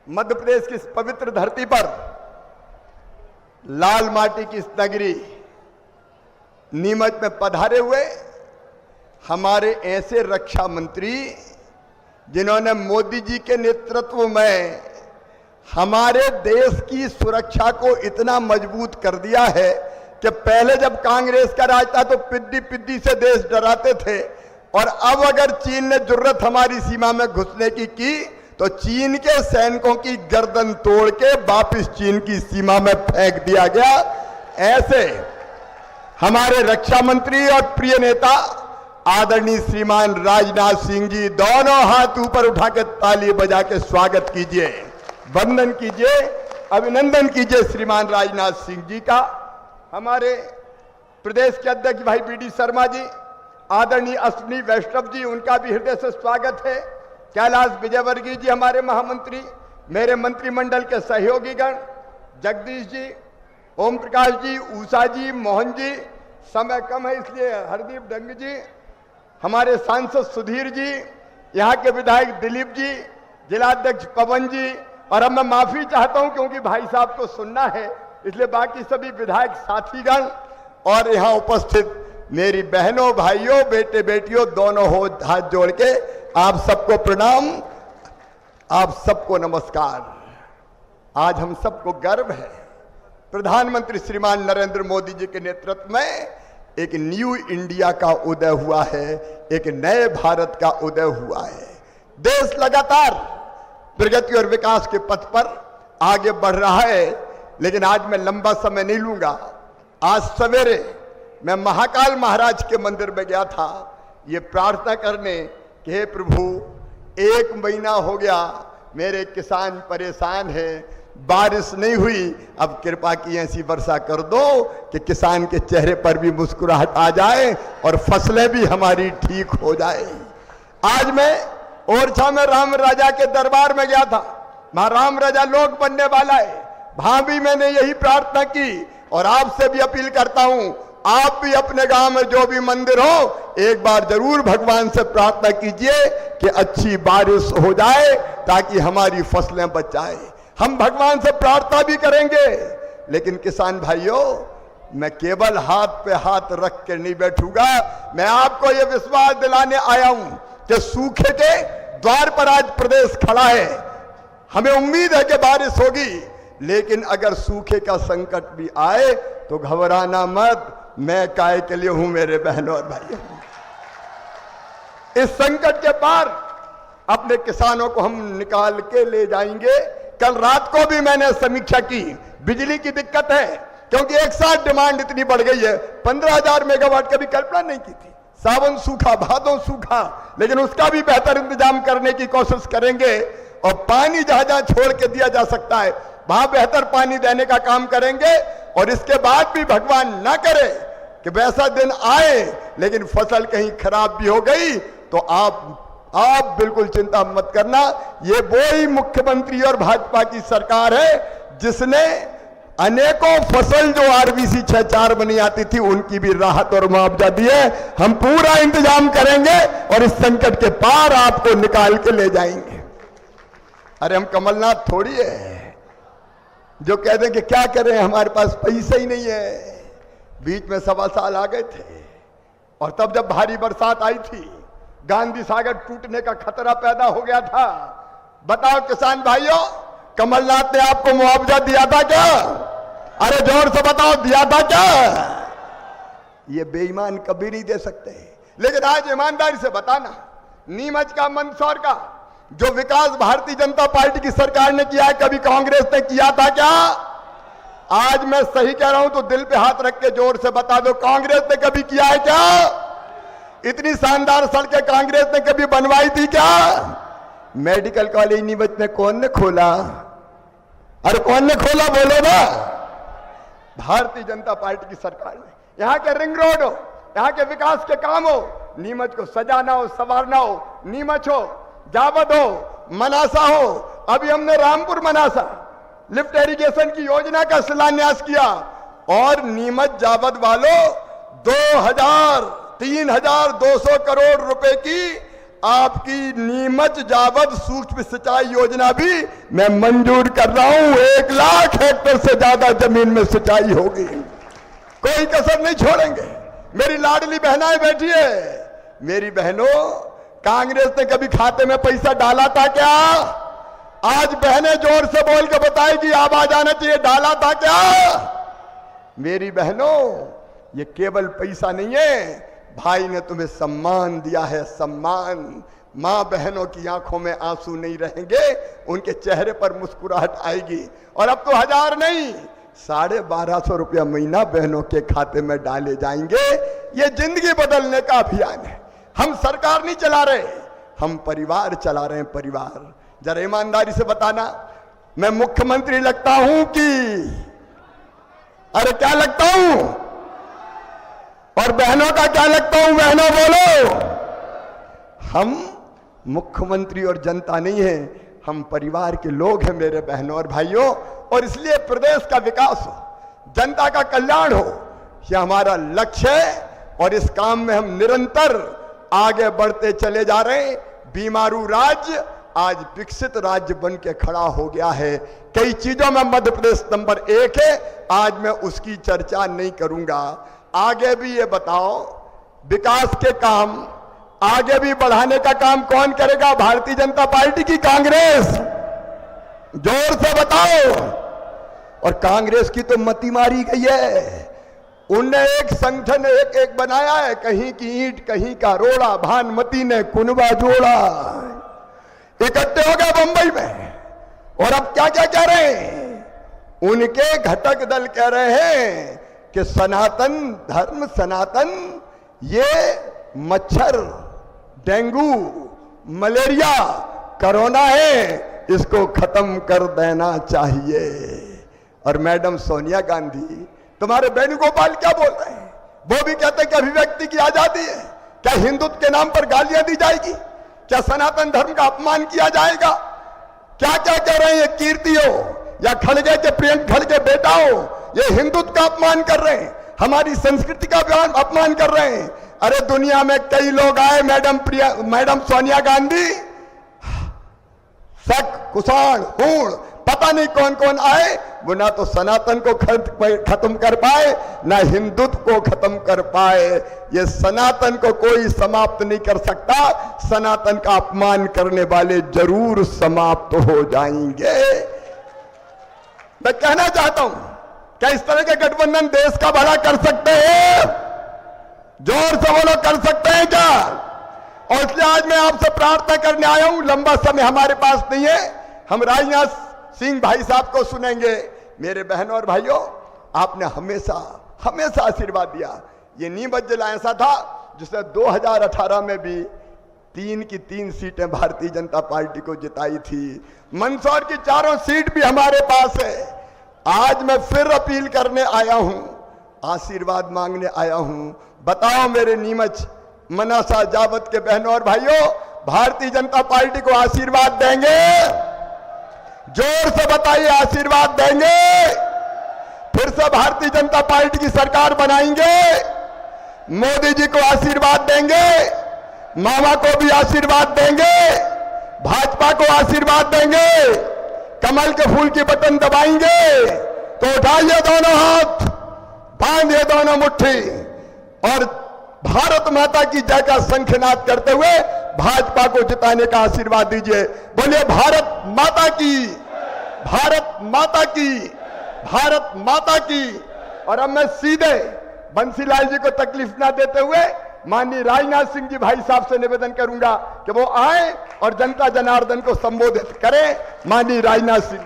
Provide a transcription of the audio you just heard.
मध्य प्रदेश की इस पवित्र धरती पर लाल माटी की इस नगरी नीमच में पधारे हुए हमारे ऐसे रक्षा मंत्री जिन्होंने मोदी जी के नेतृत्व में हमारे देश की सुरक्षा को इतना मजबूत कर दिया है कि पहले जब कांग्रेस का राज था तो पिद्दी पिद्दी से देश डराते थे, और अब अगर चीन ने जरूरत हमारी सीमा में घुसने की तो चीन के सैनिकों की गर्दन तोड़ के वापस चीन की सीमा में फेंक दिया गया। ऐसे हमारे रक्षा मंत्री और प्रिय नेता आदरणीय श्रीमान राजनाथ सिंह जी, दोनों हाथ ऊपर उठा के ताली बजा के स्वागत कीजिए, वंदन कीजिए, अभिनंदन कीजिए श्रीमान राजनाथ सिंह जी का। हमारे प्रदेश के अध्यक्ष भाई बीडी शर्मा जी, आदरणीय अश्विनी वैष्णव जी, उनका भी हृदय से स्वागत है। कैलाश विजयवर्गीय जी हमारे महामंत्री, मेरे मंत्रिमंडल के सहयोगीगण, जगदीश जी, ओम प्रकाश जी, उषा जी, मोहन जी, समय कम है इसलिए हरदीप डंग जी, हमारे सांसद सुधीर जी, यहाँ के विधायक दिलीप जी, जिलाध्यक्ष पवन जी, और अब मैं माफी चाहता हूं क्योंकि भाई साहब को सुनना है इसलिए बाकी सभी विधायक साथीगण और यहाँ उपस्थित मेरी बहनों भाइयों बेटे बेटियों दोनों हो हाथ जोड़ के आप सबको प्रणाम, आप सबको नमस्कार। आज हम सबको गर्व है प्रधानमंत्री श्रीमान नरेंद्र मोदी जी के नेतृत्व में एक न्यू इंडिया का उदय हुआ है, एक नए भारत का उदय हुआ है। देश लगातार प्रगति और विकास के पथ पर आगे बढ़ रहा है, लेकिन आज मैं लंबा समय नहीं लूंगा। आज सवेरे मैं महाकाल महाराज के मंदिर में गया था ये प्रार्थना करने कि हे प्रभु, 1 महीना हो गया मेरे किसान परेशान हैं, बारिश नहीं हुई, अब कृपा की ऐसी वर्षा कर दो कि किसान के चेहरे पर भी मुस्कुराहट आ जाए और फसलें भी हमारी ठीक हो जाए। आज मैं ओरछा में राम राजा के दरबार में गया था, वहां राम राजा लोक बनने वाला है, वहां भी मैंने यही प्रार्थना की और आपसे भी अपील करता हूं, आप भी अपने गांव में जो भी मंदिर हो एक बार जरूर भगवान से प्रार्थना कीजिए कि अच्छी बारिश हो जाए ताकि हमारी फसलें बच जाए। हम भगवान से प्रार्थना भी करेंगे, लेकिन किसान भाइयों मैं केवल हाथ पे हाथ रख के नहीं बैठूंगा। मैं आपको यह विश्वास दिलाने आया हूं कि सूखे के द्वार पर आज प्रदेश खड़ा है। हमें उम्मीद है कि बारिश होगी, लेकिन अगर सूखे का संकट भी आए तो घबराना मत, मैं काय के लिए हूं मेरे बहनों और भाइयों। इस संकट के पार अपने किसानों को हम निकाल के ले जाएंगे। कल रात को भी मैंने समीक्षा की, बिजली की दिक्कत है क्योंकि एक साथ डिमांड इतनी बढ़ गई है। 15,000 मेगावाट का भी कल्पना नहीं की थी। सावन सूखा, भादों सूखा, लेकिन उसका भी बेहतर इंतजाम करने की कोशिश करेंगे और पानी जहां जहां छोड़ के दिया जा सकता है वहां बेहतर पानी देने का काम करेंगे। और इसके बाद भी भगवान ना करे कि वैसा दिन आए लेकिन फसल कहीं खराब भी हो गई तो आप बिल्कुल चिंता मत करना। ये वही मुख्यमंत्री और भाजपा की सरकार है जिसने अनेकों फसल जो आरबीसी 6-4 बनी आती थी उनकी भी राहत और मुआवजा दिए। हम पूरा इंतजाम करेंगे और इस संकट के पार आपको निकाल के ले जाएंगे। अरे हम कमलनाथ थोड़ी है जो कहते हैं कि क्या करें हमारे पास पैसा ही नहीं है। बीच में 1.25 साल आ गए थे और तब जब भारी बरसात आई थी गांधी सागर टूटने का खतरा पैदा हो गया था। बताओ किसान भाइयों, कमलनाथ ने आपको मुआवजा दिया था क्या? अरे जोर से बताओ, दिया था क्या? ये बेईमान कभी नहीं दे सकते। लेकिन आज ईमानदारी से बताना, नीमच का, मंदसौर का जो विकास भारतीय जनता पार्टी की सरकार ने किया है कभी कांग्रेस ने किया था क्या? आज मैं सही कह रहा हूं तो दिल पे हाथ रख के जोर से बता दो, कांग्रेस ने कभी किया है क्या? इतनी शानदार सड़कें कांग्रेस ने कभी बनवाई थी क्या? मेडिकल कॉलेज नीमच में कौन ने खोला? अरे कौन ने खोला बोलो ना? भारतीय जनता पार्टी की सरकार ने। यहाँ के रिंग रोड हो, यहाँ के विकास के काम हो, नीमच को सजाना हो, संवारना हो, नीमच हो, जावद हो, मनासा हो, अभी हमने रामपुर मनासा लिफ्ट इरिगेशन की योजना का शिलान्यास किया और नीमच जावद वालों 3,200 करोड़ रुपए की आपकी नीमच जावद सूक्ष्म सिंचाई योजना भी मैं मंजूर कर रहा हूं। 1 लाख हेक्टेयर से ज्यादा जमीन में सिंचाई होगी, कोई कसर नहीं छोड़ेंगे। मेरी लाडली बहनाएं बैठी है। मेरी बहनों, कांग्रेस ने कभी खाते में पैसा डाला था क्या? आज बहनें जोर से बोल के बताएगी, आवाज आना चाहिए, डाला था क्या? मेरी बहनों, ये केवल पैसा नहीं है, भाई ने तुम्हें सम्मान दिया है, सम्मान। मां बहनों की आंखों में आंसू नहीं रहेंगे, उनके चेहरे पर मुस्कुराहट आएगी। और अब तो 1000 नहीं, 1250 रुपया महीना बहनों के खाते में डाले जाएंगे। ये जिंदगी बदलने का अभियान है। हम सरकार नहीं चला रहे, हम परिवार चला रहे हैं, परिवार। जरा ईमानदारी से बताना, मैं मुख्यमंत्री लगता हूं कि अरे क्या लगता हूं? और बहनों का क्या लगता हूं? बहनों बोलो। हम मुख्यमंत्री और जनता नहीं है, हम परिवार के लोग हैं मेरे बहनों और भाइयों। और इसलिए प्रदेश का विकास हो, जनता का कल्याण हो, यह हमारा लक्ष्य है। और इस काम में हम निरंतर आगे बढ़ते चले जा रहे हैं। बीमारू राज्य आज विकसित राज्य बन के खड़ा हो गया है। कई चीजों में मध्य प्रदेश नंबर 1 है, आज मैं उसकी चर्चा नहीं करूंगा। आगे भी ये बताओ, विकास के काम आगे भी बढ़ाने का काम कौन करेगा? भारतीय जनता पार्टी की कांग्रेस? जोर से बताओ। और कांग्रेस की तो मती मारी गई है। उनने एक संगठन एक बनाया है, कहीं की ईंट कहीं का रोड़ा, भानुमति ने कुनबा जोड़ा। इकट्ठे हो गए बंबई में, और अब क्या क्या कह रहे हैं? उनके घटक दल कह रहे हैं कि सनातन धर्म, सनातन ये मच्छर, डेंगू, मलेरिया, कोरोना है, इसको खत्म कर देना चाहिए। और मैडम सोनिया गांधी, तुम्हारे वेणुगोपाल क्या बोल रहे हैं? वो भी कहते हैं कि अभिव्यक्ति की आजादी है। क्या हिंदुत्व के नाम पर गालियां दी जाएगी? क्या सनातन धर्म का अपमान किया जाएगा? क्या क्या कह रहे हैं ये कीर्ति हो या खड़गे के प्रियंक खड़गे बेटा हो, ये हिंदुत्व का अपमान कर रहे हैं, हमारी संस्कृति का अपमान कर रहे हैं। अरे दुनिया में कई लोग आए, मैडम सोनिया गांधी, शक, कुषाण, हूण, पता नहीं कौन कौन आए, वो ना तो सनातन को खत्म कर पाए, ना हिंदुत्व को खत्म कर पाए। ये सनातन को कोई समाप्त नहीं कर सकता। सनातन का अपमान करने वाले जरूर समाप्त हो जाएंगे। मैं कहना चाहता हूं, क्या इस तरह के गठबंधन देश का भला कर सकते हैं? जोर से बोलो, कर सकते हैं क्या? और इसलिए आज मैं आपसे प्रार्थना करने आया हूं। लंबा समय हमारे पास नहीं है, हम राजनाथ सिंह भाई साहब को सुनेंगे। मेरे बहनों और भाइयों, आपने हमेशा हमेशा आशीर्वाद दिया। ये नीमच जिला ऐसा था जिसने 2018 में भी 3 की 3 सीटें भारतीय जनता पार्टी को जिताई थी। मंदसौर की 4 सीट भी हमारे पास है। आज मैं फिर अपील करने आया हूं, आशीर्वाद मांगने आया हूं। बताओ मेरे नीमच मनासा जावद के बहनों और भाइयों, भारतीय जनता पार्टी को आशीर्वाद देंगे? जोर से बताइए, आशीर्वाद देंगे? फिर से भारतीय जनता पार्टी की सरकार बनाएंगे? मोदी जी को आशीर्वाद देंगे? मामा को भी आशीर्वाद देंगे? भाजपा को आशीर्वाद देंगे? कमल के फूल की बटन दबाएंगे? तो उठाइए दोनों हाथ, बांधिए दोनों मुट्ठी और भारत माता की जय का शंखनाद करते हुए भाजपा को जिताने का आशीर्वाद दीजिए। बोलिए भारत माता की, भारत माता की, भारत माता की। और अब मैं सीधे बंसीलाल जी को तकलीफ ना देते हुए माननीय राजनाथ सिंह जी भाई साहब से निवेदन करूंगा कि वो आए और जनता जनार्दन को संबोधित करें। माननीय राजनाथ सिंह।